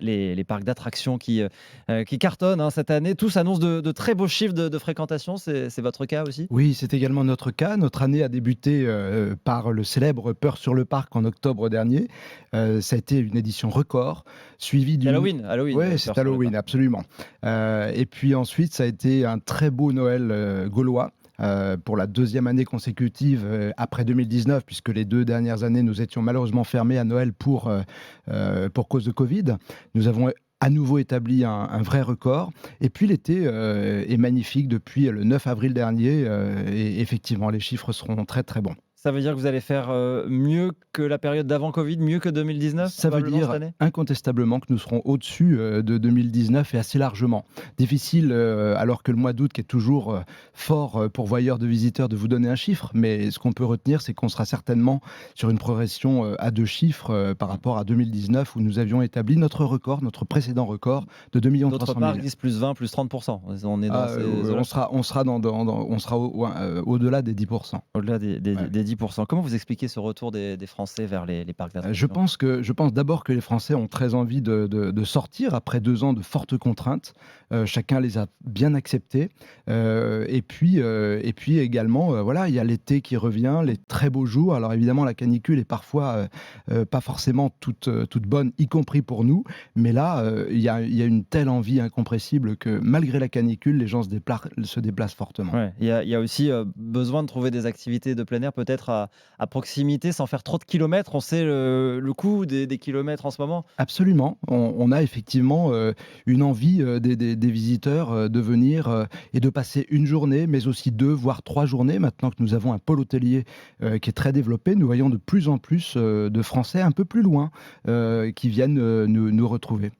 les parcs d'attractions qui cartonnent hein, cette année. Tous annoncent de très beaux chiffres de fréquentation. C'est votre cas aussi? Oui, c'est également notre cas. Notre année a débuté, par le célèbre Peur sur le parc en octobre dernier. Ça a été une édition record, suivie C'est d'une Halloween, Halloween, ouais, Peur c'est sur le Halloween, parc. absolument. Et puis ensuite, ça a été un très beau Noël, gaulois, pour la deuxième année consécutive, après 2019, puisque les 2 dernières années, nous étions malheureusement fermés à Noël pour cause de Covid. Nous avons à nouveau établi un vrai record. Et puis l'été est magnifique depuis le 9 avril dernier, et effectivement, les chiffres seront très, très bons. Ça veut dire que vous allez faire mieux que la période d'avant Covid, mieux que 2019 Ça veut probablement cette dire année? incontestablement que nous serons au-dessus, de 2019 et assez largement. Difficile, alors que le mois d'août qui est toujours, fort, pourvoyeur de visiteurs, de vous donner un chiffre, mais ce qu'on peut retenir, c'est qu'on sera certainement sur une progression, à 2 chiffres, par rapport à 2019 où nous avions établi notre record, notre précédent record de 2 D'autres 300 parcs 000. disent +20, +30. On est dans ces On eaux-là? sera au-delà des 10. Au-delà Ouais. des 10. Comment vous expliquez ce retour des Français vers les parcs d'attractions? Je pense d'abord que les Français ont très envie de sortir après 2 ans de fortes contraintes. Chacun les a bien acceptées. Et puis également, voilà, il y a l'été qui revient, les très beaux jours. Alors évidemment, la canicule est parfois, pas forcément toute bonne, y compris pour nous. Mais là, il y a une telle envie incompressible que malgré la canicule, les gens se déplacent fortement. Ouais, il y a aussi, besoin de trouver des activités de plein air peut-être à proximité sans faire trop de kilomètres. On sait le coût des kilomètres en ce moment. Absolument. On a effectivement, une envie, des visiteurs, de venir, et de passer une journée, mais aussi 2 voire 3 journées. Maintenant que nous avons un pôle hôtelier, qui est très développé, nous voyons de plus en plus, de Français un peu plus loin, qui viennent, nous retrouver.